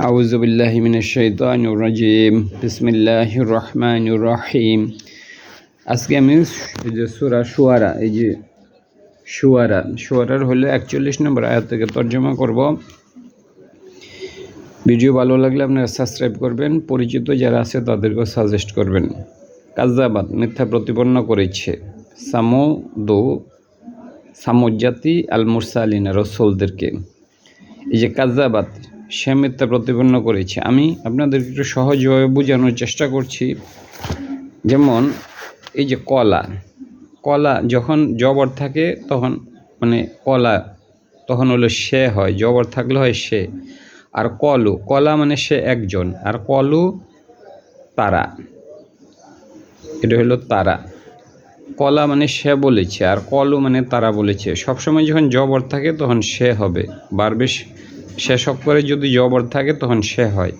আউযু বিল্লাহি মিনাশ শাইতানির রাজিম। বিসমিল্লাহির রহমানির রহিম। আজকে আমি এই যে সূরা শুআরা, এই যে শুআরার হলো 41 নম্বর আয়াত থেকে তর্জমা করব। ভিডিও ভালো লাগলে আপনারা সাবস্ক্রাইব করবেন, পরিচিত যারা আছে তাদেরকেও সাজেস্ট করবেন। কাযযাবাত মিথ্যা প্রতিপন্ন করেছে সামুদ জাতি আল মুরসালিনা রাসূলদেরকে। এই যে কাযযাবাত সে মিথ্যা প্রতিপন্ন করেছে। আমি আপনাদেরকে একটু সহজভাবে বোঝানোর চেষ্টা করছি। যেমন এই যে কলা যখন জবর থাকে তখন মানে কলা তখন হলো সে হয়, জবর থাকলে হয় সে। আর কলা মানে সে একজন, আর তারা, এটা হলো তারা। কলা মানে সে বলেছে, আর কলু মানে তারা বলেছে। সবসময় যখন জবর থাকে তখন সে হবে, বারবে শেষ অক্ষরে যদি জবর থাকে তখন সে হয়,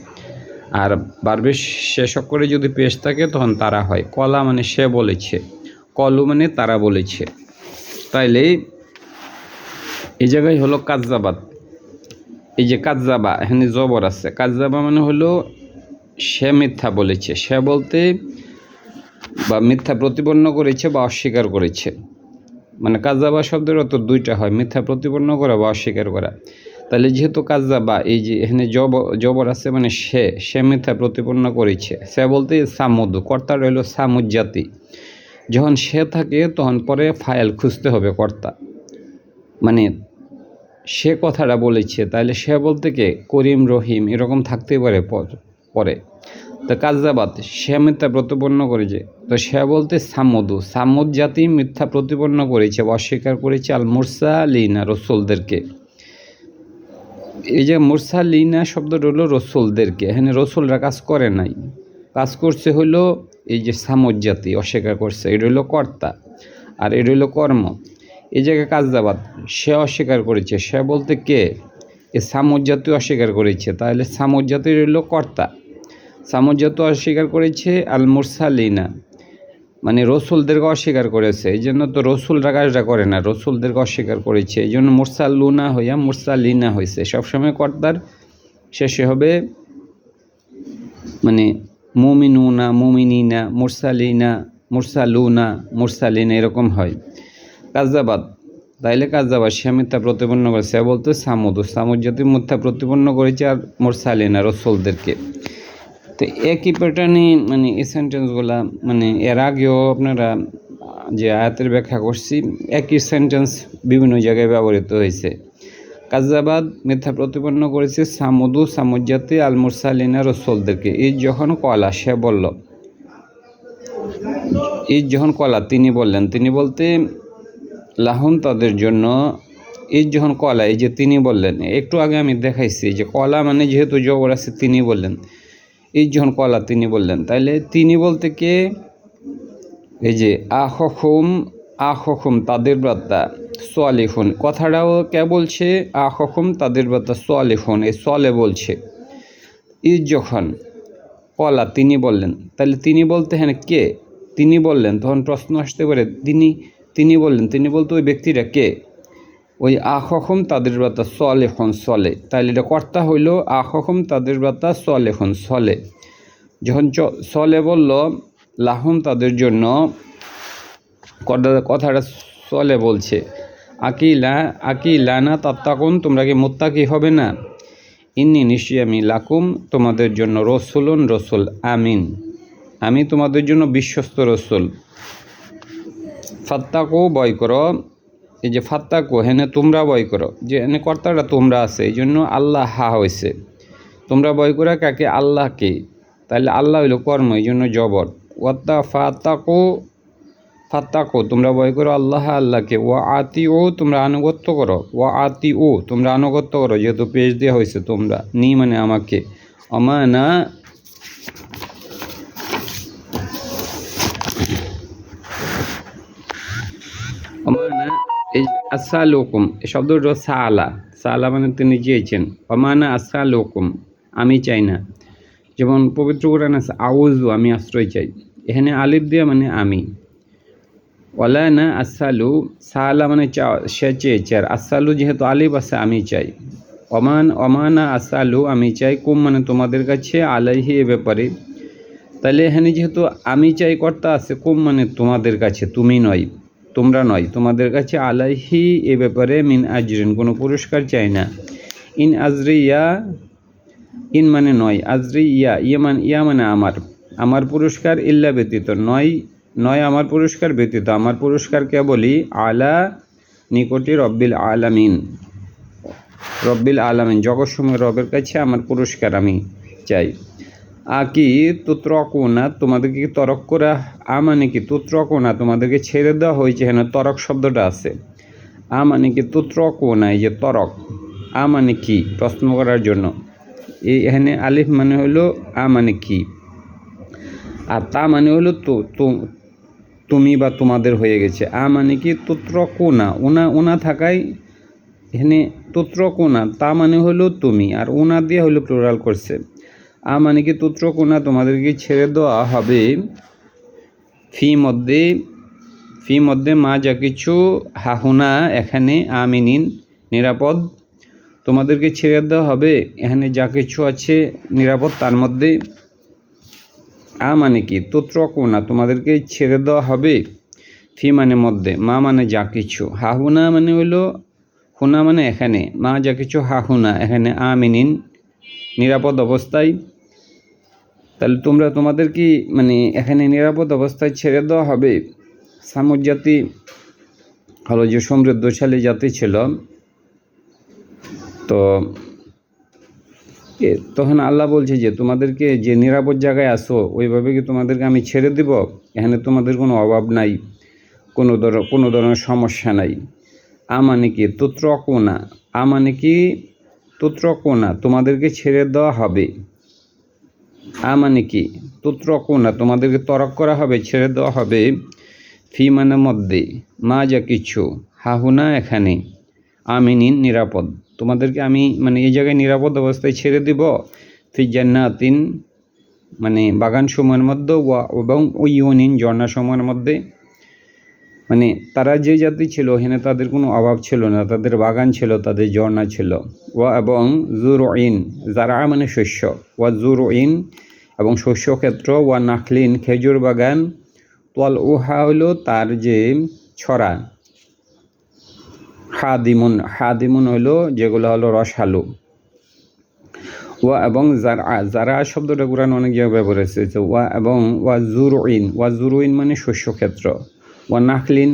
আর বারবে শেষ অক্ষরে যদি পেশ থাকে তখন তারা হয়। কলা মানে সে বলেছে, কলু মানে তারা বলেছে। তাইলে এই জায়গায় হলো কাযযাবাত। এই যে কাযযাবা, এখানে জবর আছে। কাযযাবা মানে হলো সে মিথ্যা বলেছে, সে বলতে বা মিথ্যা প্রতিপন্ন করেছে বা অস্বীকার করেছে। মানে কাযযাবা শব্দের অর্থ দুইটা হয়, মিথ্যা প্রতিপন্ন করা বা অস্বীকার করা। তাহলে যেহেতু কাযযাবা, এই যে এখানে জবর আছে মানে সে মিথ্যা প্রতিপন্ন করেছে। সে বলতে সামুদ, কর্তার হলো সামুদ জাতি। যখন সে থাকে তখন পরে ফাইল খুঁজতে হবে কর্তা, মানে সে কথাটা বলেছে। তাহলে সে বলতে কে, করিম রহিম এরকম থাকতেই পারে পরে। তো কাযযাবাত সে মিথ্যা প্রতিপন্ন করেছে, তো সে বলতে সামুদ জাতি মিথ্যা প্রতিপন্ন করেছে বা অস্বীকার করেছে আল মুরসালিনা রসুলদেরকে। এই যে মুরসালিনা শব্দটা হলো রসুলদেরকে। এখানে রসুলরা কাজ করে নাই, কাজ করছে হলো এই যে সামুদ জাতি অস্বীকার করছে, এটা হলো কর্তা আর এটা হলো কর্ম। এই জায়গায় কাযযাবাত সে অস্বীকার করেছে, সে বলতে কে, এ সামুদ জাতি অস্বীকার করেছে। তাহলে সামুদ জাতির হলো কর্তা, সামুদ জাতি অস্বীকার করেছে আল মুরসালিনা মানে রসুলদেরকে অস্বীকার করেছে। এই জন্য তো রসুলরা কাজটা করে না, রসুলদেরকে অস্বীকার করেছে। এই জন্য মুরসালুনা হইয়া মুরসালিনা হয়েছে। সবসময় কর্তার শেষে হবে মানে মুমিনুনা, মুমিনিনা, মুরসালিনা, মুরসালুনা, মুরসালিনা এরকম হয়। কাযযাবাত, তাইলে কাযযাবাত সে মিথ্যা প্রতিপন্ন করেছে, বলতে সামুদ জাতি মিথ্যা প্রতিপন্ন করেছে আর মুরসালিনা রসুলদেরকে। তো একই প্যাটার্নে মানে এই সেন্টেন্সগুলা মানে এর আগেও আপনারা যে আয়াতের ব্যাখ্যা করছি, একই সেন্টেন্স বিভিন্ন জায়গায় ব্যবহৃত হয়েছে। কাযযাবাত মিথ্যা প্রতিপন্ন করেছে সামুদ জাতি আল মুরসালিনা রসুলদেরকে। ঈদ যখন কলা সে বলল, ঈদ যখন কলা তিনি বললেন, তিনি বলতে লাহুম তাদের জন্য। ঈদ যখন কলা, এই যে তিনি বললেন, একটু আগে আমি দেখাইছি যে কলা মানে যেহেতু জবর আছে তিনি বললেন। এই যখন কলা তিনি বললেন, তাইলে তিনি বলতে কে, এই যে আখহুম তাদের ব্রাত্তা সালিহুন, কথাটাও কে বলছে, আখহুম তাদের ব্রাত্তা সালিহুন, এই সলে বলছে। ঈদ যখন কলা তিনি বললেন, তাহলে তিনি বলতে হ্যাঁ কে, তিনি বললেন, তখন প্রশ্ন আসতে পারে তিনি বললেন, তিনি বলতে ওই ব্যক্তিটা কে, ওই আখহুম তাদের ব্রাতা সালেহুন সলে। তাহলে এটা কর্তা হইল আখহুম তাদের ব্রাতা সালেহুন সলে। যখন সলে বলল লাহুম তাদের জন্য, কথাটা সলে বলছে আকিলানা তাত্তাকুন, তোমরা কি মুত্তাকি হবে না। ইন্নি নিশ্চয়ই আমি লাকুম তোমাদের জন্য রসুল আমিন, আমি তোমাদের জন্য বিশ্বস্ত রসুল। ফাত্তাকু বয় করো, এই যে ফাত্তাকু হেনে তোমরা বয় করো, যে এনে কর্তাটা তোমরা আছে, এই জন্য আল্লাহ হা হয়েছে। তোমরা বয় করা কাকে, আল্লাহকে। তাহলে আল্লাহ হইল কর্ম, এই জন্য জবর। ফাত্তাকু তোমরা বয় করো আল্লাহকে। আতি ও তোমরা আনুগত্য করো, আতি ও তোমরা আনুগত্য করো, যেহেতু পেশ দেওয়া হয়েছে তোমরা, নি মানে আমাকে। অমানা এই আসালুকুম, এই শব্দটা সালা মানে তিনি চেয়েছেন। অমানা আসালুকুম আমি চাই না। যেমন পবিত্র কোরআন আছে আউযু আমি আশ্রয় চাই, এখানে আলিফ দিয়া মানে আমি। ওয়ালা না আসালু, সালা মানে সে চেয়েছে, আর আসালু যেহেতু আলিফ আছে আমি চাই। অমানা আসালু আমি চাই কুম মানে তোমাদের কাছে আলাইহি এ ব্যাপারে। তাহলে এখানে যেহেতু আমি চাই কর্তা আছে, কুম মানে তোমাদের কাছে, তুমি নয়, তোমরা নয়, তোমাদের কাছে আলাইহি এ ব্যাপারে মিন আজরিন কোনো পুরস্কার চাই না। ইন আজরি ইয়া, ইন মানে নয়, আজরি ইয়া, ইয়া মানে আমার পুরস্কার, ইল্লা ব্যতীত নয় আমার পুরস্কার ব্যতীত, আমার পুরস্কার কেবলই আলা নিকটে রব্বিল আলামিন জগৎসমূহের রবের কাছে আমার পুরস্কার আমি চাই। কি তুত্রকোনা তোমাদেরকে কি তরক করা, মানে কি তুত্রকোনা তোমাদেরকে ছেড়ে দেওয়া হয়েছে, এখানে তরক শব্দটা আছে। মানে কি তুত্রকোনা, এই যে তরক, মানে কি প্রশ্ন করার জন্য, এই এখানে আলিফ মানে হলো মানে কি, আর তা মানে হলো তুমি বা তোমাদের হয়ে গেছে। মানে কি তুত্রকোনা, ওনা থাকায় এখানে তুত্রকোনা, তা মানে হলো তুমি, আর ওনা দিয়ে হলো প্লুরাল করছে। মানে কি তুত্রকোনা তোমাদেরকে ছেড়ে দেওয়া হবে, ফি মধ্যে মা যা কিছু হাহুনা এখানে আমিনিন নিরাপদ, তোমাদেরকে ছেড়ে দেওয়া হবে এখানে যা কিছু আছে নিরাপদ তার মধ্যে। মানে কি তুত্রকোনা তোমাদেরকে ছেড়ে দেওয়া হবে, ফি মানে মধ্যে, মা মানে যা কিছু, হাহুনা মানে হইল হুনা মানে এখানে, মা যা কিছু হাহুনা এখানে আমিনিন নিরাপদ অবস্থায়। তাহলে তোমাদের কি মানে এখানে নিরাপদ অবস্থায় ছেড়ে দেওয়া হবে। সামুদ জাতি হলো যে সমৃদ্ধশালী জাতি ছিল, তো তখন আল্লাহ বলছে যে তোমাদেরকে যে নিরাপদ জায়গায় আসো ওইভাবে কি তোমাদেরকে আমি ছেড়ে দিব, এখানে তোমাদের কোনো অভাব নাই, কোনো ধরনের সমস্যা নাই। মানে কি তুত্রকোনা, মানে কি তুত্রকোনা তোমাদেরকে ছেড়ে দেওয়া হবে, মানে কি তুত্রকোনা তোমাদেরকে তরক করা হবে, ছেড়ে দেওয়া হবে, ফি মানে মধ্যে, মা যা কিছু, হাহুনা এখানে, আমিনিন নিরাপদ, তোমাদেরকে আমি মানে এই জায়গায় নিরাপদ অবস্থায় ছেড়ে দিব, ফি জান্নাতিন মানে বাগান সমূহের মধ্যে, এবং উইউনিন ঝর্ণা সমূহের মধ্যে। মানে তারা যে জাতি ছিল এখানে তাদের কোনো অভাব ছিল না, তাদের বাগান ছিল, তাদের ঝর্ণা ছিল। এবং জুরইন, যারা মানে শস্য, জুরইন এবং শস্যক্ষেত্র, নাখলিন খেজুর বাগান, উহা হলো তার যে ছড়া, হাদিমুন হলো যেগুলো হলো রসালো। এবং যারা শব্দটা কোরআন অনেক জায়গায় ব্যবহার হয়েছে, এবং জুরইন মানে শস্যক্ষেত্র, নাখলিন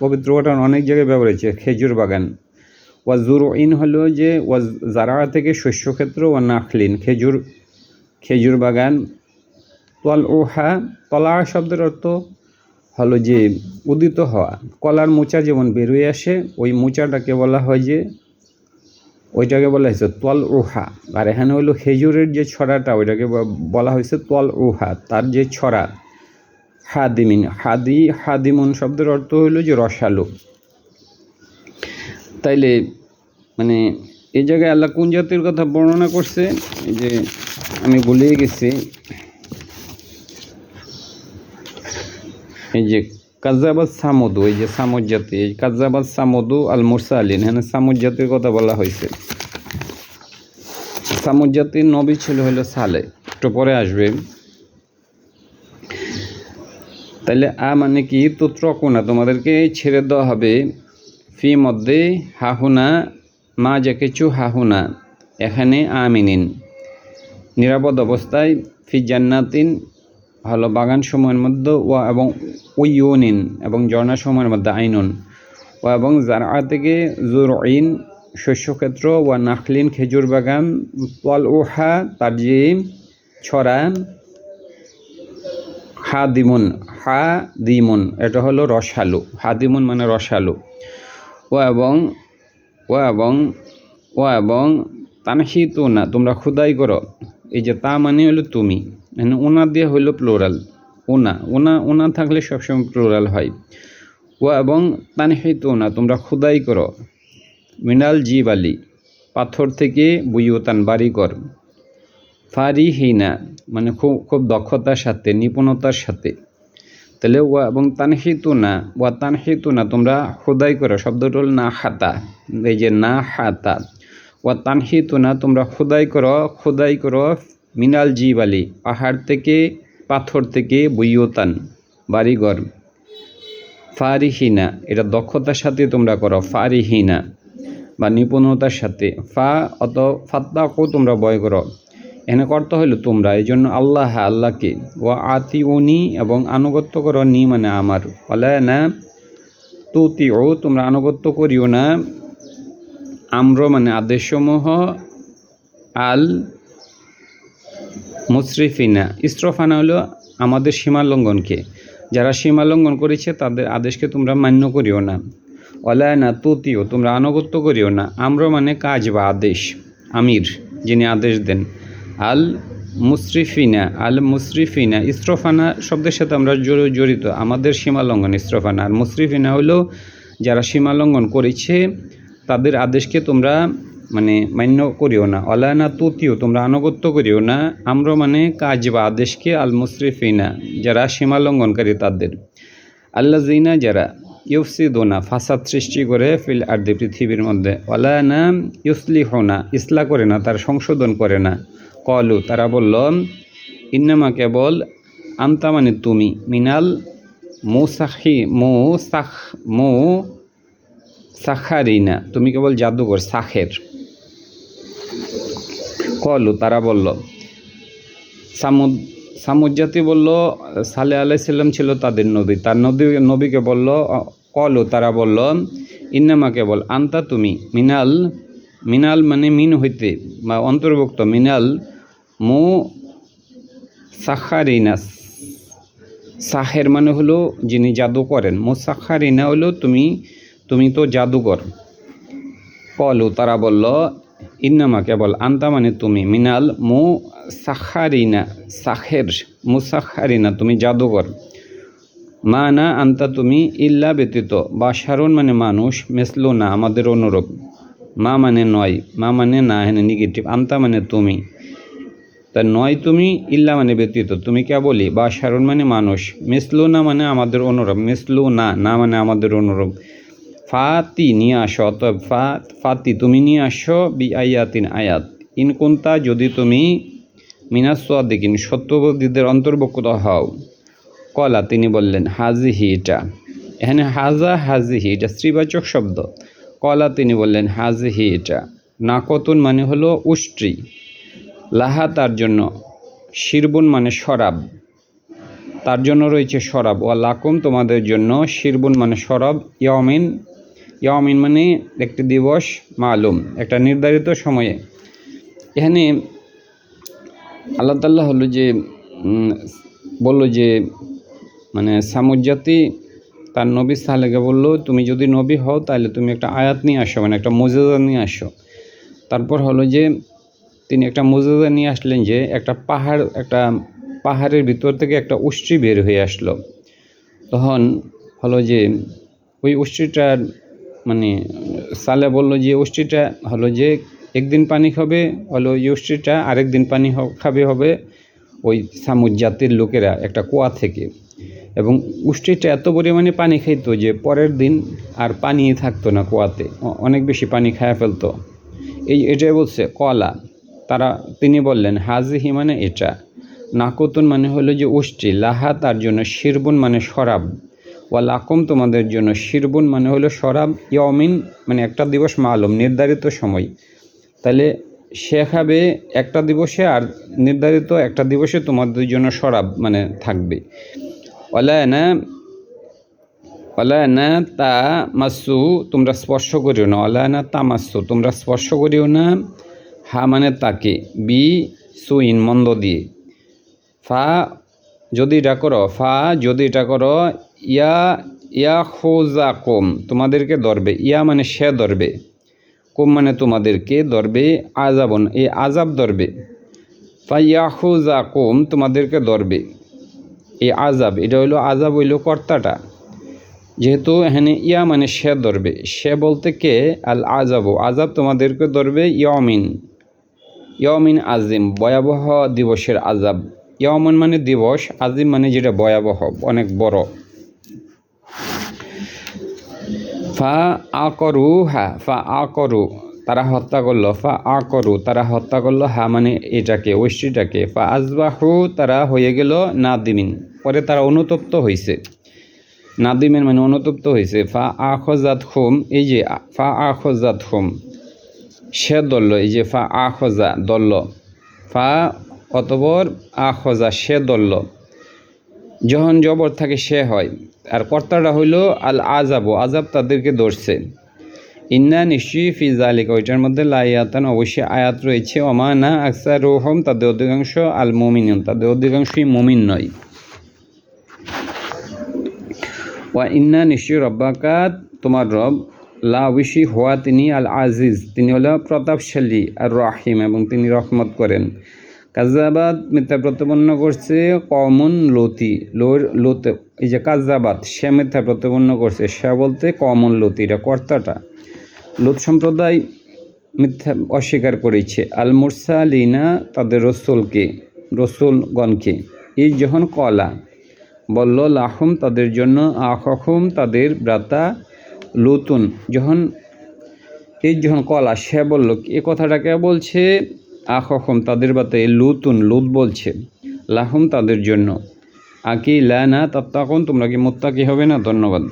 পবিত্র কোরআন অনেক জায়গায় ব্যবহার হয়েছে খেজুর বাগান। জুরইন হলো যে যারা থেকে শস্যক্ষেত্র, নাখলিন খেজুর বাগান। উহা তলা শব্দের অর্থ হলো যে উদিত হওয়া, কলার মোচা যেমন বেরোয় আসে ওই মোচাটাকে বলা হয় যে, ওইটাকে বলা হয়েছে উহা। আর এখানে হলো খেজুরের যে ছড়াটা ওইটাকে বলা হয়েছে উহা, তার যে ছড়া। হাদিমুন শব্দের অর্থ হইল যে রসালো। তাইলে মানে এই জায়গায় আল্লাহ কোন জাতির কথা বর্ণনা করছে, এই যে আমি ভুলেই গেছি, এই যে কাজ্জাবাত সামুদু, এই যে সামুদ জাতি, এই কাজ্জাবাত সামুদু আল মুরসালিন, এখানে সামুদ জাতির কথা বলা হয়েছে। সামুদ জাতির নবী ছিল হলো সালে, একটু পরে আসবে। তাহলে মানে কি তুত্রকোনা তোমাদেরকে ছেড়ে দেওয়া হবে, ফি মধ্যে হাহুনা মা যা কিছু হাহুনা এখানে আমিনিন নিরাপদ অবস্থায়, ফি জান্নাতিন হলো বাগান সমূহের মধ্যে, এবং উইউনিন এবং ঝর্ণা সমূহের মধ্যে, আইনুন এবং যারা থেকে জুরইন শস্যক্ষেত্র, নাখলিন খেজুর বাগান, উহা তার যে ছড়া, হাদিমুন এটা হলো রসালো, হাদিমুন মানে রসালো। এবং তানহিতুনা তোমরা খুদাই করো, এই যে তা মানে হলো তুমি, মানে ওনা দিয়ে হইলো প্লুরাল, ওনা থাকলে সবসময় প্লুরাল হয়। এবং তানহিতুনা তোমরা খুদাই করো, মিনাল জিবালি পাথর থেকে, বুয়ুতান বাড়িঘর, ফারিহিনা মানে খুব দক্ষতার সাথে, নিপুণতার সাথে। তাহলে এবং তানহিতুনা তোমরা খুদাই করো, শব্দটা হল না হাতা, এই যে না হাতা, ওয়া তানহিতুনা তোমরা খোদাই করো মিনাল জিবালি পাহাড় থেকে পাথর থেকে বুইয়তান বাড়িঘর ফারিহিনা এটা দক্ষতার সাথে তোমরা করো ফারিহিনা বা নিপুণতার সাথে ফাত্তাকু তোমরা ভয় করো। এখানে করতে হইল তোমরা, এই জন্য আল্লাহকে ওয়া আতিউনি এবং আনুগত্য করো, নি মানে আমার, ওয়ালা না তুতিউ তোমরা আনুগত্য করিও না, আম্র মানে আদেশসমূহ, আল মুসরিফিনা ইসরফানা হলো আমাদের সীমালঙ্ঘনকে, যারা সীমালঙ্ঘন করেছে তাদের আদেশকে তোমরা মান্য করিও না। ওয়ালা না তুতিও তোমরা আনুগত্য করিও না, আম্র মানে কাজ বা আদেশ, আমির যিনি আদেশ দেন, আল মুসরিফিনা ইসরফানা শব্দের সাথে আমরা জড়িত আমাদের সীমালঙ্ঘন ইসরফানা, আর মুসরিফিনা হলো যারা সীমালঙ্ঘন করেছে তাদের আদেশকে তোমরা মানে মান্য করিও না। ওয়ালা না তুতিও তোমরা আনুগত্য করিও না, আম্র মানে কাজ বা আদেশকে, আল মুসরিফিনা যারা সীমালঙ্ঘনকারী তাদের, আল্লাযিনা যারা ইউফসিদুনা ফাসাদ সৃষ্টি করে ফিল আরদি পৃথিবীর মধ্যে, ওয়ালা না ইউসলিহুনা ইসলাহ করে না তার সংশোধন করে না, কলু তারা বলল ইন্নামা কেবল আন্তা মানে তুমি, মিনাল সাখারিনা তুমি কেবল জাদুঘর সাখের। কলু তারা বলল, সামুদ জাতি বলল সালেহ আলাইহিস সালাম ছিল তাদের নবী, তার নবীকে বলল, কলু তারা বলল ইন্নামা কেবল আন্তা তুমি, মিনাল মানে মিন হইতে বা অন্তর্ভুক্ত, মিনাল সাখারিনা সাহের মানে হলো যিনি জাদু করেন, সাখারিনা হলো তুমি তো জাদুকর। কলু তারা বলল ইন্নামা কেবল আন্তা মানে তুমি, মিনাল সাখারিনা সাখের মুসাখারিনা তুমি জাদুকর, মা না আন্তা তুমি ইল্লা ব্যতীত, বা শারুন মানে মানুষ, মেসলু না আমাদের অনুরূপ, মা মানে নয়, মা মানে না হ্যাঁ নেগেটিভ, আন্তা মানে তুমি, তা নয় তুমি, ইল্লা মানে ব্যতীত তুমি কেবলই, বা শারুন মানে মানুষ, মেসলু না মানে আমাদের অনুরূপ, মেসলু না মানে আমাদের অনুরূপ, ফাতি নিয়ে আসো, অতএব ফাতি তুমি নিয়ে আসো, বি আয়াতিন আয়াত, ইনকুন্তা যদি তুমি মিনাস সাদিকিন সত্যবাদীদের অন্তর্ভুক্ত হও। কলা তিনি বললেন হাজিহি এটা, এখানে হাজিহি এটা স্ত্রীবাচক শব্দ, কলা তিনি বললেন হাজিহি এটা, নাকতুন মানে হলো উষ্ট্রি, লাহা তার জন্য, শিরবুন মানে শরাব, তার জন্য রয়েছে শরাব, ওয়া লাকুম তোমাদের জন্য, শিরবুন মানে শরাব, ইয়ামিন মানে একটি দিবস, মালুম একটা নির্ধারিত সময়ে। এখানে আল্লাহ তাআলা হলো যে বলল যে মানে সামুদ জাতি তার নবী সালেহকে বলল তুমি যদি নবী হও তাহলে তুমি একটা আয়াত নিয়ে আসো, মানে একটা মুজিজা নিয়ে আসো। তারপর হলো যে তিনি একটা মুজিজা নিয়ে আসলেন যে একটা পাহাড়ের ভিতর থেকে একটা উষ্ট্রি বের হয়ে আসলো। তখন হলো যে ওই উষ্ট্রিটার মানে সালে বলল যে উষ্ট্রিটা হলো যে একদিন পানি খাবে, হলো ওই উষ্ট্রিটা আরেক দিন পানি খাবে হবে ওই সামুদ জাতির লোকেরা একটা কুয়া থেকে, এবং উষ্ট্রিটা এত পরিমাণে পানি খাইতো যে পরের দিন আর পানি থাকতো না কুয়াতে, অনেক বেশি পানি খায়া ফেলতো। এটাই বলছে কলা, তিনি বললেন হাজিহি মানে এটা, নাকুতুন মানে হলো যে উষ্ট্রি, লাহা তার জন্য, শিরবুন মানে শরাব, ওয়া লাকুম তোমাদের জন্য, শিরবুন মানে হলো শরাব, ইয়ামিন মানে একটা দিবস, মালুম নির্ধারিত সময়। তাহলে সে খাবে একটা দিবসে আর নির্ধারিত একটা দিবসে তোমাদের জন্য শরাব মানে থাকবে। ওয়ালা না তা মাসু তোমরা স্পর্শ করিও না, ওয়ালা না তা মাসু তোমরা স্পর্শ করিও না, হা মানে তাকে, বি সুইন মন্দ দিয়ে, যদি এটা করো, ইয়া খোজা কোম তোমাদেরকে ধরবে, ইয়া মানে সে ধরবে, কোম মানে তোমাদেরকে ধরবে, আজাবন এই আজাব ধরবে, ইয়া খোজা কোম তোমাদেরকে ধরবে, এই আজাব এটা হইলো আজাব হইল কর্তাটা, যেহেতু এখানে ইয়া মানে সে ধরবে, সে বলতে কে, আল আজাব তোমাদেরকে ধরবে, ইয়ামিন আজিম ভয়াবহ দিবসের আজাব, ইয়ামিন মানে দিবস, আজিম মানে যেটা ভয়াবহ অনেক বড়। ফা আকরু তারা হত্যা করলো, ফা আ করু তারা হত্যা করলো, হা মানে এটাকে ঐশ্রীটাকে, ফা আজবাহু তারা হয়ে গেল নাদিমিন, পরে তারা অনুতপ্ত হয়েছে, নাদিমের মানে অনুতপ্ত হয়েছে। ফা আখজাত হোম, এই যে ফা আখজাত হোম সে দল্ল, এই যে ফা আখজা দল্ল, ফা অতবর আখজা সে দল্ল, যখন জবর থাকে সে হয়, আর কর্তাটা হইল আল আজাবু, আজাব তাদেরকে ধরছে। ইন্না নিশ্চয়ই ফি জালিকা, ওইটার মধ্যে লাইয়াতান অবশ্যই আয়াত রয়েছে, অমা না আকসার রোহম তাদের অধিকাংশ, আল মুমিনুন তাদের অধিকাংশই মুমিন নয়। ওয়া ইন্না নিশ্চয়ই রব্বাকাত তোমার রব, লা অবশ্যই হওয়া তিনি আল আজিজ তিনি হলো প্রতাপশালী, আর রাহিম এবং তিনি রহমত করেন। কাজাবাদ মিথ্যা প্রতিপন্ন করছে, কমন লতি লোত, এই যে কাজাবাদ সে মিথ্যা প্রতিপন্ন করছে, সে বলতে কমন লতি এটা কর্তাটা, লুত সম্প্রদায় মিথ্যা অস্বীকার করেছে। আল মুরসালিনা তাদের রসুলগণকে, এই যখন কলা বলল, লাহুম তাদের জন্য, আখহুম তাদের ভ্রাতা, লুতুন যখন যখন কলা সে বলল, এ কথাটাকে বলছে আখহুম তাদের ভ্রাতা, লুত বলছে লাহুম তাদের জন্য, আকি লা না তাত্তাকুন তোমরা কি মুত্তাকি হবে না। ধন্যবাদ।